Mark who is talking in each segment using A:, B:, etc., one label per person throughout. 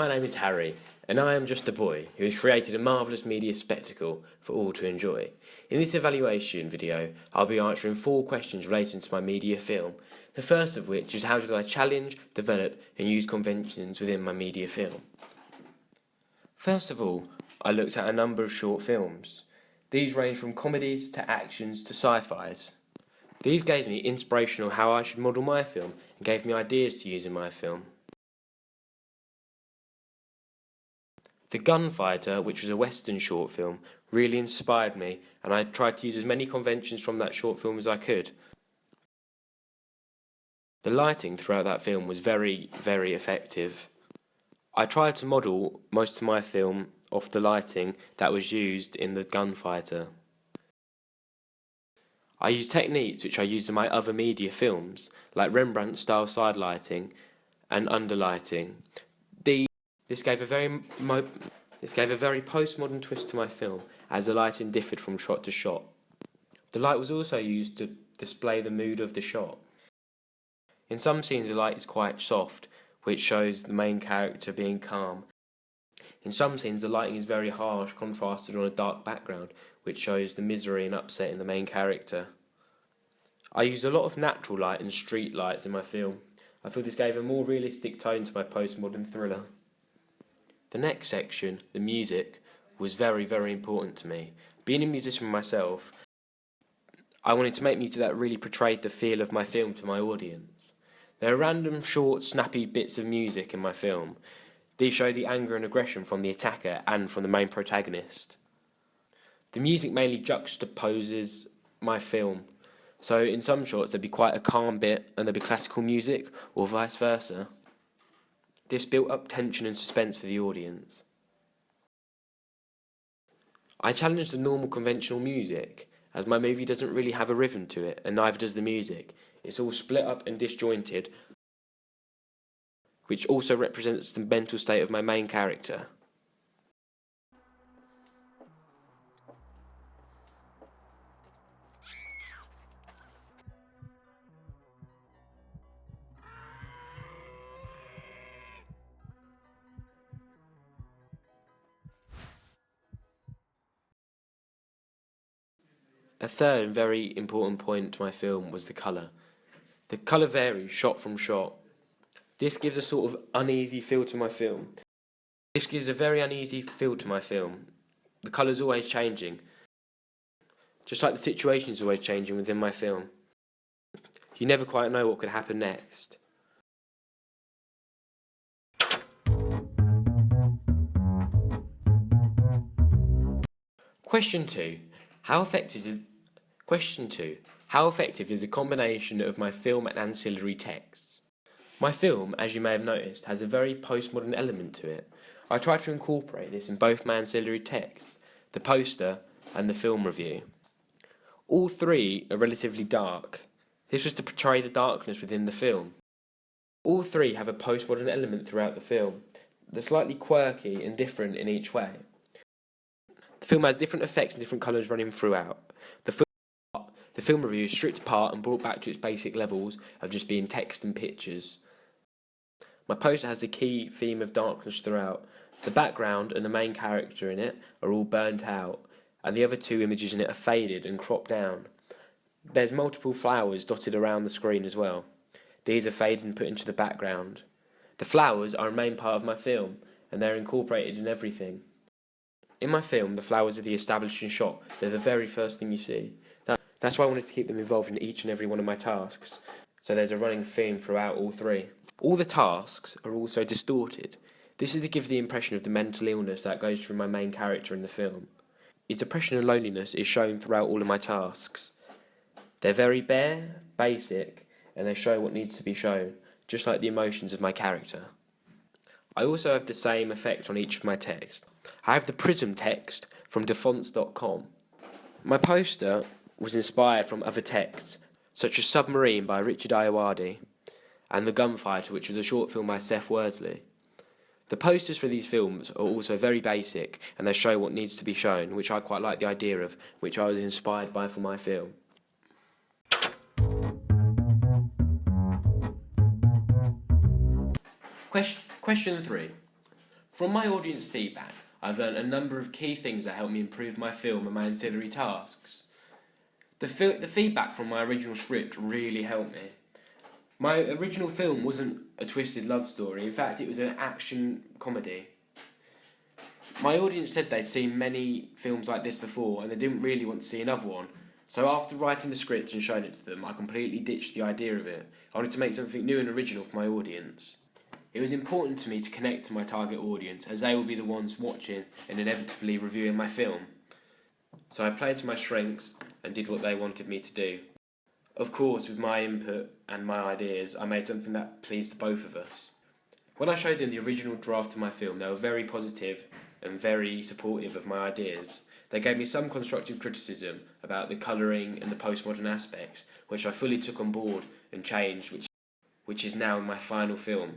A: My name is Harry, and I am just a boy who has created a marvellous media spectacle for all to enjoy. In this evaluation video, I'll be answering 4 questions relating to my media film, the first of which is how did I challenge, develop and use conventions within my media film. First of all, I looked at a number of short films. These range from comedies to actions to sci-fis. These gave me inspiration on how I should model my film and gave me ideas to use in my film. The Gunfighter, which was a western short film, really inspired me, and I tried to use as many conventions from that short film as I could. The lighting throughout that film was very, very effective. I tried to model most of my film off the lighting that was used in The Gunfighter. I used techniques which I used in my other media films, like Rembrandt-style side lighting and underlighting. This gave a very postmodern twist to my film, as the lighting differed from shot to shot. The light was also used to display the mood of the shot. In some scenes the light is quite soft, which shows the main character being calm. In some scenes the lighting is very harsh, contrasted on a dark background, which shows the misery and upset in the main character. I used a lot of natural light and street lights in my film. I feel this gave a more realistic tone to my postmodern thriller. The next section, the music, was very, very important to me. Being a musician myself, I wanted to make music that really portrayed the feel of my film to my audience. There are random, short, snappy bits of music in my film. These show the anger and aggression from the attacker and from the main protagonist. The music mainly juxtaposes my film. So in some shots there'd be quite a calm bit and there'd be classical music, or vice versa. This built up tension and suspense for the audience. I challenged the normal conventional music, as my movie doesn't really have a rhythm to it, and neither does the music. It's all split up and disjointed, which also represents the mental state of my main character. A third and very important point to my film was the colour. The colour varies shot from shot. This gives a sort of uneasy feel to my film. The colour's always changing. Just like the situation's always changing within my film. You never quite know what could happen next. Question 2. How effective is the combination of my film and ancillary texts? My film, as you may have noticed, has a very postmodern element to it. I try to incorporate this in both my ancillary texts, the poster and the film review. All 3 are relatively dark. This was to portray the darkness within the film. All 3 have a postmodern element throughout the film. They're slightly quirky and different in each way. The film has different effects and different colours running throughout. The film review is stripped apart and brought back to its basic levels of just being text and pictures. My poster has the key theme of darkness throughout. The background and the main character in it are all burnt out, and the other 2 images in it are faded and cropped down. There's multiple flowers dotted around the screen as well. These are faded and put into the background. The flowers are a main part of my film, and they're incorporated in everything. In my film, the flowers are the establishing shot. They're the very first thing you see. That's why I wanted to keep them involved in each and every one of my tasks. So there's a running theme throughout all 3. All the tasks are also distorted. This is to give the impression of the mental illness that goes through my main character in the film. His depression and loneliness is shown throughout all of my tasks. They're very bare, basic, and they show what needs to be shown, just like the emotions of my character. I also have the same effect on each of my texts. I have the Prism text from defonts.com. My poster was inspired from other texts, such as Submarine by Richard Ayoade, and The Gunfighter, which was a short film by Seth Worsley. The posters for these films are also very basic, and they show what needs to be shown, which I quite like the idea of, which I was inspired by for my film. Question 3. From my audience feedback, I've learned a number of key things that help me improve my film and my ancillary tasks. The feedback from my original script really helped me. My original film wasn't a twisted love story, in fact it was an action comedy. My audience said they'd seen many films like this before and they didn't really want to see another one. So after writing the script and showing it to them, I completely ditched the idea of it. I wanted to make something new and original for my audience. It was important to me to connect to my target audience, as they will be the ones watching and inevitably reviewing my film. So I played to my strengths and did what they wanted me to do. Of course, with my input and my ideas, I made something that pleased both of us. When I showed them the original draft of my film, they were very positive and very supportive of my ideas. They gave me some constructive criticism about the colouring and the postmodern aspects, which I fully took on board and changed, which is now in my final film.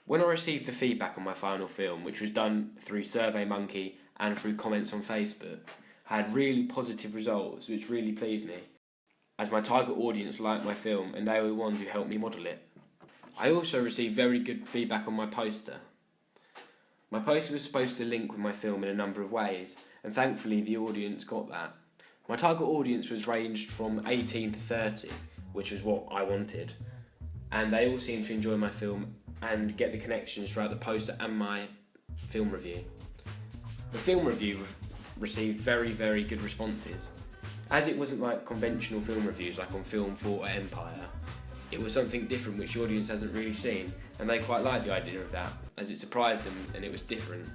A: When I received the feedback on my final film, which was done through SurveyMonkey and through comments on Facebook, I had really positive results, which really pleased me, as my target audience liked my film and they were the ones who helped me model it. I also received very good feedback on my poster. My poster was supposed to link with my film in a number of ways, and thankfully the audience got that. My target audience was ranged from 18 to 30, which was what I wanted, and they all seemed to enjoy my film and get the connections throughout the poster and my film review. The film review received very, very good responses. As it wasn't like conventional film reviews like on Film Thought or Empire, it was something different which the audience hasn't really seen, and they quite liked the idea of that, as it surprised them and it was different.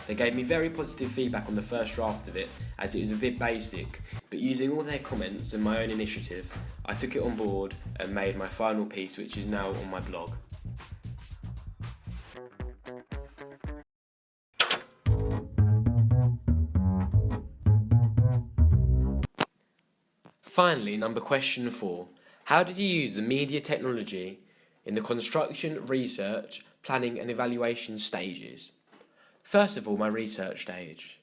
A: They gave me very positive feedback on the first draft of it, as it was a bit basic, but using all their comments and my own initiative, I took it on board and made my final piece, which is now on my blog. Finally, question 4. How did you use the media technology in the construction, research, planning and evaluation stages? First of all, my research stage.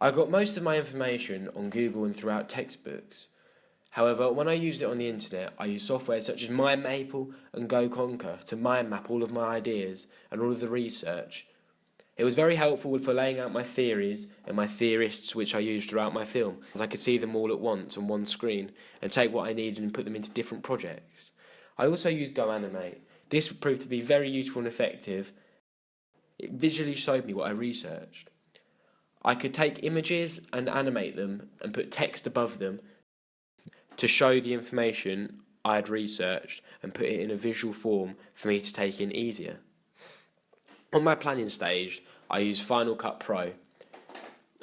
A: I got most of my information on Google and throughout textbooks. However, when I used it on the internet, I used software such as MindMaple and GoConquer to mind map all of my ideas and all of the research. It was very helpful for laying out my theories and my theorists which I used throughout my film, as I could see them all at once on one screen and take what I needed and put them into different projects. I also used GoAnimate. This proved to be very useful and effective. It visually showed me what I researched. I could take images and animate them and put text above them to show the information I had researched and put it in a visual form for me to take in easier. On my planning stage, I used Final Cut Pro.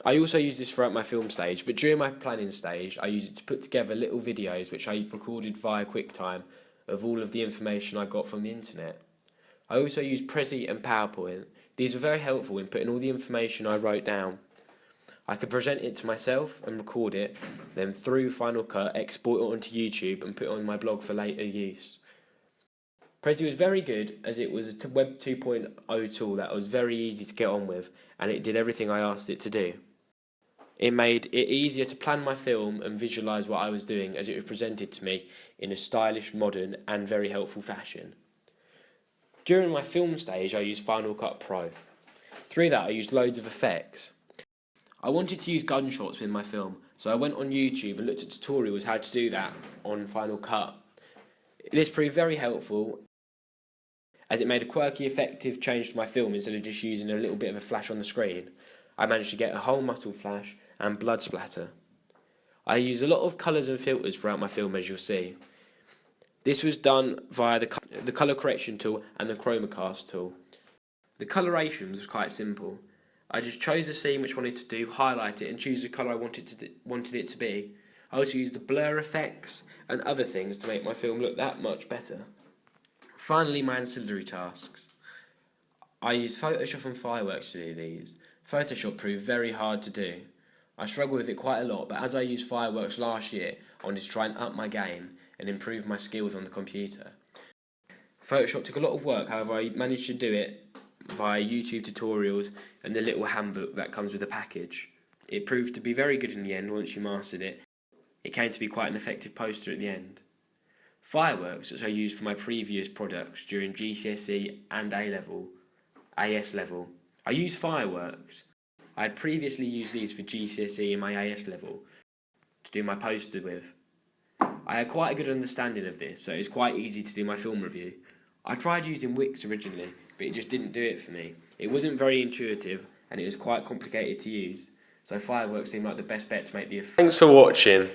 A: I also use this throughout my film stage, but during my planning stage, I use it to put together little videos which I recorded via QuickTime of all of the information I got from the internet. I also use Prezi and PowerPoint. These were very helpful in putting all the information I wrote down. I could present it to myself and record it, then through Final Cut, export it onto YouTube and put it on my blog for later use. Prezi was very good, as it was a Web 2.0 tool that was very easy to get on with, and it did everything I asked it to do. It made it easier to plan my film and visualise what I was doing, as it was presented to me in a stylish, modern and very helpful fashion. During my film stage, I used Final Cut Pro. Through that, I used loads of effects. I wanted to use gunshots within my film, so I went on YouTube and looked at tutorials how to do that on Final Cut. This proved very helpful, as it made a quirky, effective change to my film instead of just using a little bit of a flash on the screen. I managed to get a whole muscle flash and blood splatter. I use a lot of colours and filters throughout my film, as you'll see. This was done via the colour correction tool and the chroma cast tool. The coloration was quite simple. I just chose the scene which I wanted to do, highlight it and choose the colour I wanted it to be. I also used the blur effects and other things to make my film look that much better. Finally, my ancillary tasks. I used Photoshop and Fireworks to do these. Photoshop proved very hard to do. I struggled with it quite a lot, but as I used Fireworks last year, I wanted to try and up my game and improve my skills on the computer. Photoshop took a lot of work, however I managed to do it via YouTube tutorials and the little handbook that comes with the package. It proved to be very good in the end once you mastered it. It came to be quite an effective poster at the end. Fireworks, which I used for my previous products during GCSE and A-level, AS level. I use Fireworks. I had previously used these for GCSE and my AS level to do my poster with. I had quite a good understanding of this, so it was quite easy to do my film review. I tried using Wix originally, but it just didn't do it for me. It wasn't very intuitive, and it was quite complicated to use, so Fireworks seemed like the best bet to make the effect. Thanks for watching.